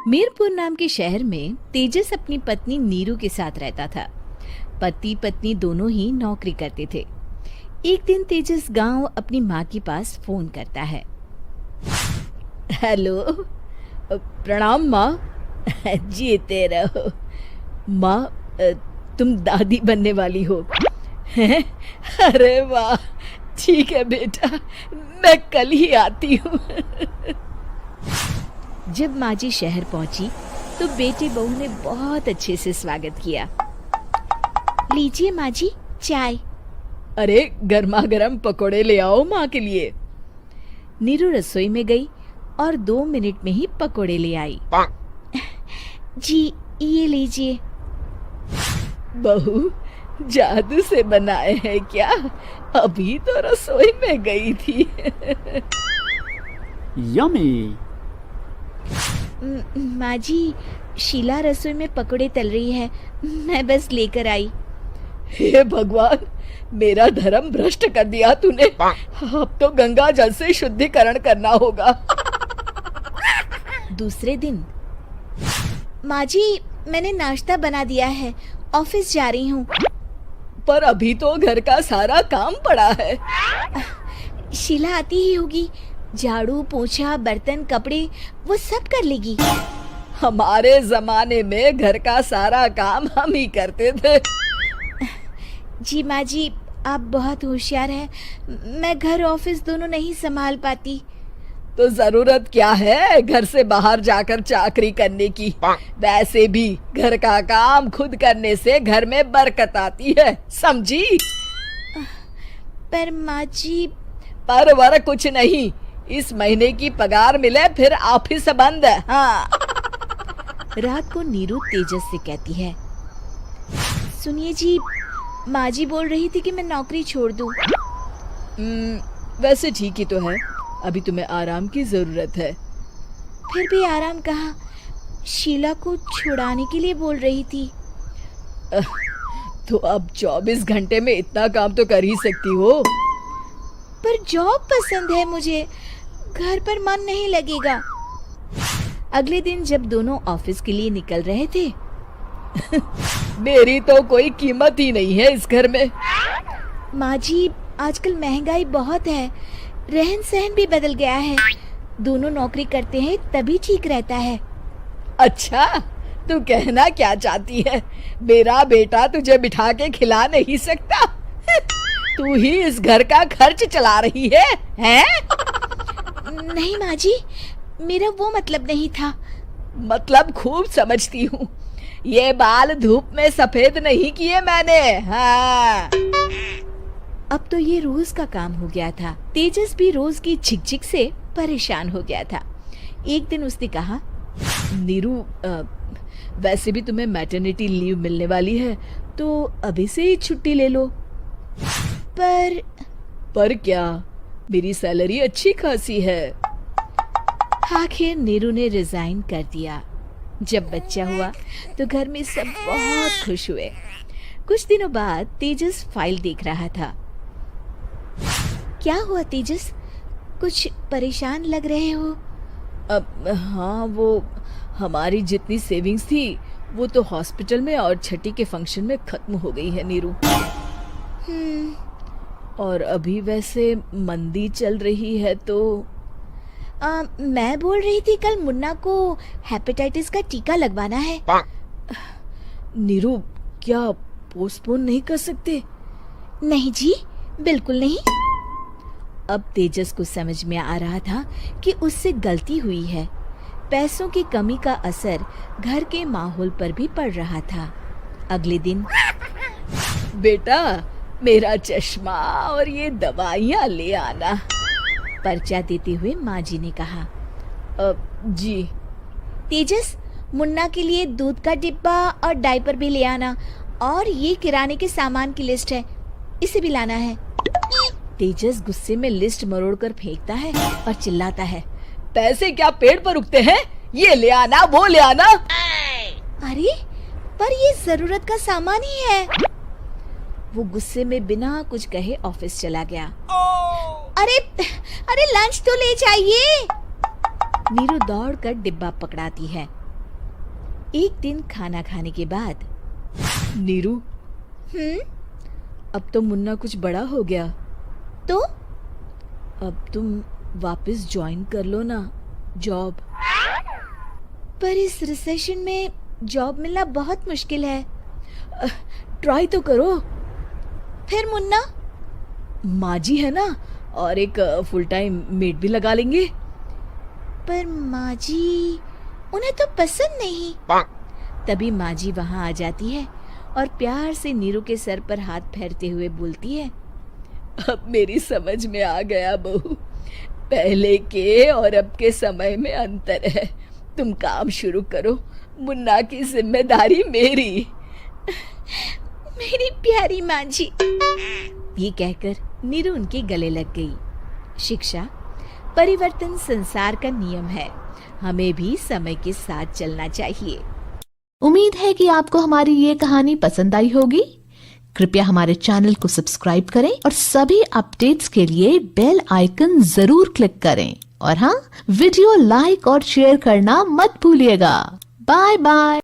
मीरपुर नाम के शहर में तेजस अपनी पत्नी नीरू के साथ रहता था। पति पत्नी दोनों ही नौकरी करते थे। एक दिन तेजस गांव अपनी माँ के पास फोन करता है। हेलो, प्रणाम माँ। जीते रहो माँ, तुम दादी बनने वाली हो। अरे वाह, ठीक है बेटा, मैं कल ही आती हूँ। जब माँ जी शहर पहुंची तो बेटे बहू ने बहुत अच्छे से स्वागत किया। लीजिए माँ जी, चाय। अरे गर्मा गर्म पकोड़े ले आओ माँ के लिए। नीरू रसोई में गई और 2 मिनट में ही पकोड़े ले आई। जी ये लीजिए। बहू जादू से बनाए हैं क्या? अभी तो रसोई में गई थी। यम्मी। माँ जी, शीला रसोई में पकोड़े तल रही है, मैं बस लेकर आई। हे भगवान, मेरा धर्म भ्रष्ट कर दिया तूने। अब तो गंगा जल से शुद्धिकरण करना होगा। दूसरे दिन, माँ जी मैंने नाश्ता बना दिया है, ऑफिस जा रही हूँ। पर अभी तो घर का सारा काम पड़ा है। शीला आती ही होगी, झाड़ू पोछा बर्तन कपड़े वो सब कर लेगी। हमारे जमाने में घर का सारा काम हम ही करते थे। जी माँ जी, आप बहुत होशियार हैं, मैं घर ऑफिस दोनों नहीं संभाल पाती। तो जरूरत क्या है घर से बाहर जाकर चाकरी करने की? वैसे भी घर का काम खुद करने से घर में बरकत आती है, समझी? पर माँ जी। पर वर कुछ नहीं, इस महीने की पगार मिले फिर ऑफिस बंद है। हाँ। रात को नीरू तेजस से कहती है, सुनिए जी, माँ जी बोल रही थी कि मैं नौकरी छोड़ दूं। वैसे ठीक ही तो है, अभी तुम्हें आराम की जरूरत है। फिर भी आराम कहाँ, शीला को छुड़ाने के लिए बोल रही थी। तो अब 24 घंटे में इतना काम तो कर ही सकती हो। पर जॉब पसंद है मुझे, घर पर मन नहीं लगेगा। अगले दिन जब दोनों ऑफिस के लिए निकल रहे थे, मेरी तो कोई कीमत ही नहीं है इस घर में। माँ जी, आजकल महंगाई बहुत है, रहन सहन भी बदल गया है, दोनों नौकरी करते हैं तभी ठीक रहता है। अच्छा, तू कहना क्या चाहती है? मेरा बेटा तुझे बिठा के खिला नहीं सकता? तू ही इस घर का खर्च चला रही है, हैं? नहीं माँ जी, मेरा वो मतलब नहीं था। मतलब खूब समझती हूँ, ये बाल धूप में सफेद नहीं किए मैंने। हाँ। अब तो ये रोज का काम हो गया था। तेजस भी रोज की झिकझिक से परेशान हो गया था। एक दिन उसने कहा, नीरू, वैसे भी तुम्हें मैटरनिटी लीव मिलने वाली है, तो अभी से ही छुट्टी ले लो। पर क्या, मेरी सैलरी अच्छी खासी है। आखिर नीरू ने रिजाइन कर दिया। जब बच्चा हुआ तो घर में सब बहुत खुश हुए। कुछ दिनों बाद तेजस फाइल देख रहा था। क्या हुआ तेजस, कुछ परेशान लग रहे हो? हाँ, वो हमारी जितनी सेविंग्स थी वो तो हॉस्पिटल में और छठी के फंक्शन में खत्म हो गई है नीरू। और अभी वैसे मंदी चल रही है तो मैं बोल रही थी कल मुन्ना को हेपेटाइटिस का टीका लगवाना है। नीरू, क्या पोस्टपोन नहीं कर सकते? नहीं जी, बिल्कुल नहीं। अब तेजस को समझ में आ रहा था कि उससे गलती हुई है। पैसों की कमी का असर घर के माहौल पर भी पड़ रहा था। अगले दिन, बेटा मेरा चश्मा और ये दवाइयाँ ले आना, पर्चा देते हुए माँ जी ने कहा। जी। तेजस, मुन्ना के लिए दूध का डिब्बा और डायपर भी ले आना, और ये किराने के सामान की लिस्ट है, इसे भी लाना है। तेजस गुस्से में लिस्ट मरोड़कर फेंकता है और चिल्लाता है, पैसे क्या पेड़ पर उगते हैं? ये ले आना, वो ले आना। अरे पर ये जरूरत का सामान ही है। वो गुस्से में बिना कुछ कहे ऑफिस चला गया। अरे अरे लंच तो ले जाइए। नीरू दौड़कर डिब्बा पकड़ाती है। एक दिन खाना खाने के बाद, नीरू, अब तो मुन्ना कुछ बड़ा हो गया, तो अब तुम वापस ज्वाइन कर लो ना जॉब। पर इस रिसेशन में जॉब मिलना बहुत मुश्किल है। ट्राई तो करो। फिर मुन्ना, माँ जी है ना, और एक फुल टाइम मेड भी लगा लेंगे। पर माँ जी, उन्हें तो पसंद नहीं। तभी माँ जी वहाँ आ जाती है और प्यार से नीरू के सर पर हाथ फेरते हुए बोलती है, अब मेरी समझ में आ गया बहू, पहले के और अब के समय में अंतर है। तुम काम शुरू करो, मुन्ना की जिम्मेदारी मेरी। मेरी प्यारी माँ जी, ये कहकर नीरू उनके गले लग गई। शिक्षा, परिवर्तन संसार का नियम है, हमें भी समय के साथ चलना चाहिए। उम्मीद है कि आपको हमारी ये कहानी पसंद आई होगी। कृपया हमारे चैनल को सब्सक्राइब करें और सभी अपडेट्स के लिए बेल आइकन जरूर क्लिक करें। और हाँ, वीडियो लाइक और शेयर करना मत भूलिएगा। Bye bye.